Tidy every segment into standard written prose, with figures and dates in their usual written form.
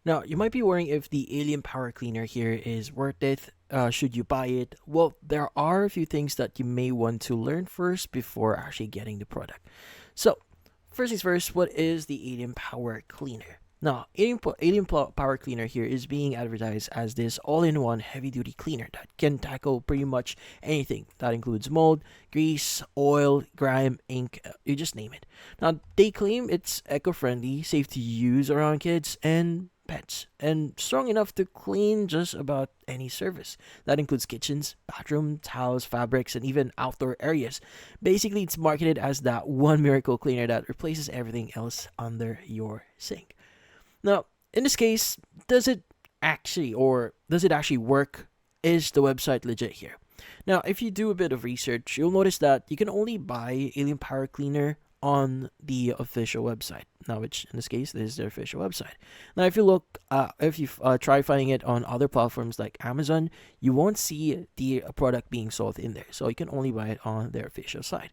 Now, you might be wondering if the Alien Power Cleaner here is worth it. Should you buy it? Well, there are a few things that you may want to learn first before actually getting the product. So, first things first, what is the Alien Power Cleaner? Now, Power Cleaner here is being advertised as this all-in-one heavy-duty cleaner that can tackle pretty much anything. That includes mold, grease, oil, grime, ink, you just name it. Now, they claim it's eco-friendly, safe to use around kids, and pets, and strong enough to clean just about any surface. That includes kitchens, bathrooms, towels, fabrics, and even outdoor areas. Basically, it's marketed as that one miracle cleaner that replaces everything else under your sink. Now, in this case, does it actually work? Is the website legit here? Now, if you do a bit of research, you'll notice that you can only buy Alien Power Cleaner on the official website. Now, which in this case, this is their official website. Now, if you try finding it on other platforms like Amazon, you won't see the product being sold in there. So you can only buy it on their official site.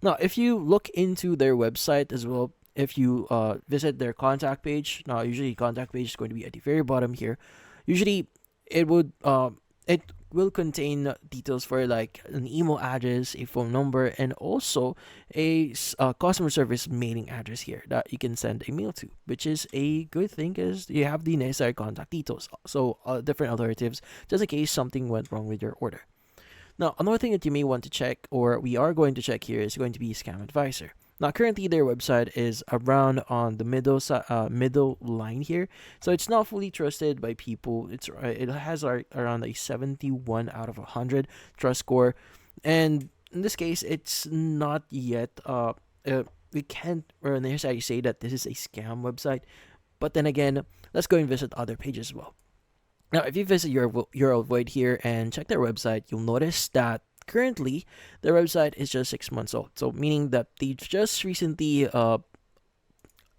Now, if you look into their website as well, if you visit their contact page, now usually contact page is going to be at the very bottom here. Usually, it will contain details for like an email address, a phone number, and also a customer service mailing address here that you can send a mail to, which is a good thing because you have the necessary contact details. So different alternatives just in case something went wrong with your order. Now, another thing that you may want to check, or we are going to check here, is going to be Scam Advisor. Now, currently their website is around on the middle line here, so it's not fully trusted by people. It has around a 71 out of 100 trust score, and in this case, it's not yet. We can't necessarily say that this is a scam website, but then again, let's go and visit other pages as well. Now, if you visit your Void here and check their website, you'll notice that currently their website is just 6 months old. So, meaning that they just recently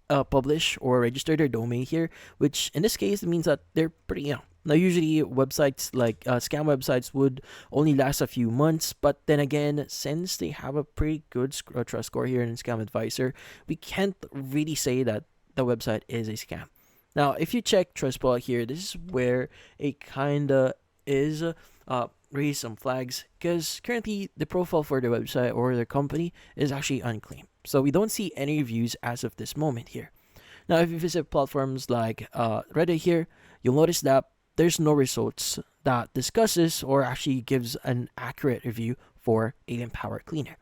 published or registered their domain here, which in this case means that they're pretty young. Now, usually websites like scam websites would only last a few months, but then again, since they have a pretty good trust score here in Scam Advisor, we can't really say that the website is a scam. Now, if you check Trustpilot here, this is where it kinda is raise some flags because currently the profile for their website or their company is actually unclaimed. So we don't see any reviews as of this moment here. Now, if you visit platforms like Reddit here, you'll notice that there's no results that discusses or actually gives an accurate review for Alien Power Cleaner.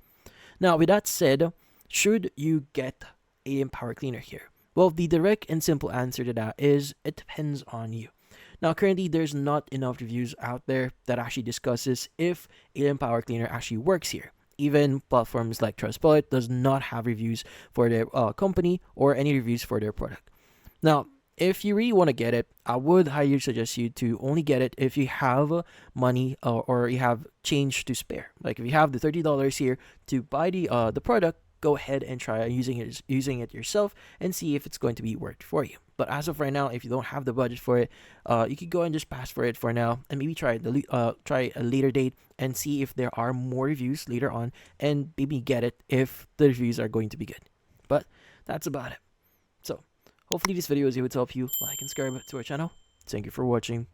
Now, with that said, should you get Alien Power Cleaner here? Well, the direct and simple answer to that is it depends on you. Now, currently, there's not enough reviews out there that actually discusses if Alien Power Cleaner actually works here. Even platforms like Trustpilot does not have reviews for their company or any reviews for their product. Now, if you really want to get it, I would highly suggest you to only get it if you have money or you have change to spare. Like if you have the $30 here to buy the product, go ahead and try using it yourself and see if it's going to be worked for you. But as of right now, if you don't have the budget for it, you could go and just pass for it for now, and maybe try a later date and see if there are more reviews later on, and maybe get it if the reviews are going to be good. But that's about it. So hopefully this video was able to help you. Like and subscribe to our channel. Thank you for watching.